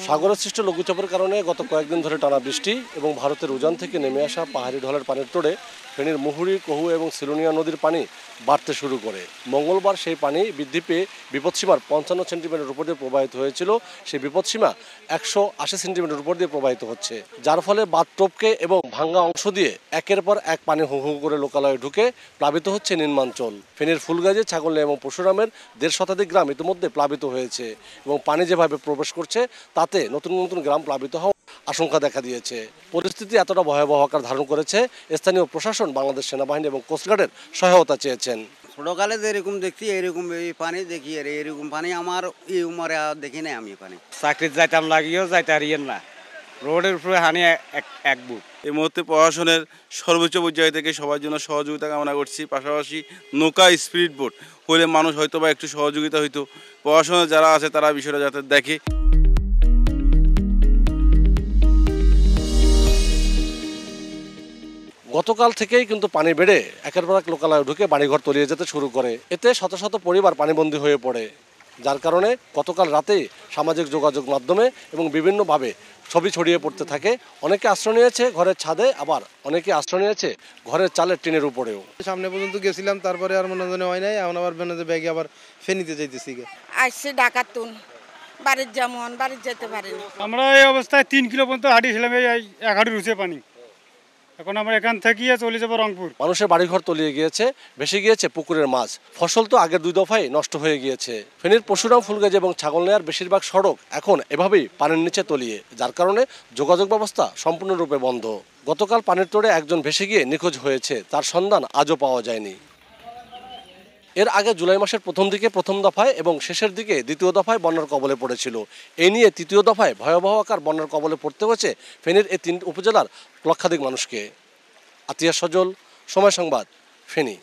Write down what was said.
সাগরের সৃষ্ট লঘুচাপের কারণে গত কয়েকদিন ধরে টানা বৃষ্টি এবং ভারতের উজান থেকে নেমে আসা পাহাড়ি ঢলের পানির তোড়ে ফেনীর মুহুরী, কহু এবং সিলোনিয়া নদীর পানি বাড়তে শুরু করে। মঙ্গলবার সেই পানি বৃদ্ধি পেয়ে বিপদসীমার ৫৫ সেন্টিমিটার উপর দিয়ে প্রবাহিত হয়েছিল। সেই বিপদসীমা ১৮০ সেন্টিমিটার উপর দিয়ে প্রবাহিত হচ্ছে, যার ফলে বাঁধ টপকে এবং ভাঙ্গা অংশ দিয়ে একের পর এক পানি হু হু করে লোকালয়ে ঢুকে প্লাবিত হচ্ছে নিম্নাঞ্চল। ফেনীর ফুলগাজী, ছাগলনাইয়া এবং পরশুরামের ১.৫ শতাধিক গ্রাম ইতিমধ্যে প্লাবিত হয়েছে এবং পানি যেভাবে প্রবেশ করছে তাতে নতুন নতুন গ্রাম প্লাবিত হওয়ার আশঙ্কা দেখা দিয়েছে। পরিস্থিতি এতটা ভয়াবহ আকার ধারণ করেছে, স্থানীয় প্রশাসন বাংলাদেশ সেনাবাহিনী এবং কোস্টগার্ডের সহায়তা চেয়েছেন। ছোটকালে যেরকম দেখছি এরকম এই পানি দেখি, আর এরকম পানি আমার এই উমরে আর দেখি নাই আমি পানি। চাকরির যাইতাম লাগিয়েও যাইতে হারিয়েন না, রোডের উপরে হানি এক বুক। এই মুহূর্তে প্রশাসনের সর্বোচ্চ পর্যায় থেকে সবার জন্য সহযোগিতা কামনা করছি। পাশাপাশি নৌকা, স্পিড বোট হলে মানুষ হয়তো বা একটু সহযোগিতা হইতো। প্রশাসনের যারা আছে তারা বিষয়টা যাতে দেখে। গতকাল থেকেই কিন্তু পানি বেড়ে একের পর এক লোকালয়ে ঢুকে বাড়িঘর তলিয়ে যেতে শুরু করে। এতে শত শত পরিবার পানিবন্দী হয়ে পড়ে, যার কারণে গতকাল রাতেই সামাজিক যোগাযোগ মাধ্যমে এবং বিভিন্নভাবে ছবি ছড়িয়ে পড়তে থাকে। অনেকে আশ্রয় নিয়েছে ঘরের ছাদে, আবার অনেকে আশ্রয় নিয়েছে ঘরের চালের টিনের উপরেও। সামনে পর্যন্ত গেছিলাম, তারপরে আর মনে হয় নাই, এখন আবার বেনাতে ব্যাগে আবার ফেনীতে যাইতেছি। আসছে ডাকাতুন, বাড়ির যেমন বাড়ির যেতে পারিনি। আমরা এই অবস্থায় 3 কিলো পর্যন্ত হাঁটিয়েছিলাম, এই এক হাঁটু রুচে পানি। এখন আমরা এখান থেকে চলে যাবো রংপুর। মানুষের বাড়িঘর তলিয়ে গিয়েছে, ভেসে গিয়েছে পুকুরের মাছ, ফসল তো আগের 2 দফায় নষ্ট হয়ে গিয়েছে। ফেনীর পরশুরাম, ফুলগাজী এবং ছাগলনাইয়ার বেশিরভাগ সড়ক এখন এভাবেই পানির নিচে তলিয়ে, যার কারণে যোগাযোগ ব্যবস্থা সম্পূর্ণরূপে বন্ধ। গতকাল পানির তোড়ে একজন ভেসে গিয়ে নিখোঁজ হয়েছে, তার সন্ধান আজও পাওয়া যায়নি। এর আগে জুলাই মাসের প্রথম দিকে প্রথম দফায় এবং শেষের দিকে দ্বিতীয় দফায় বন্যার কবলে পড়েছিল। এই নিয়ে তৃতীয় দফায় ভয়াবহ আকার বন্যার কবলে পড়তে হয়েছে ফেনীর এই 3 উপজেলার লক্ষাধিক মানুষকে। আতিয়া সজল, সময় সংবাদ, ফেনী।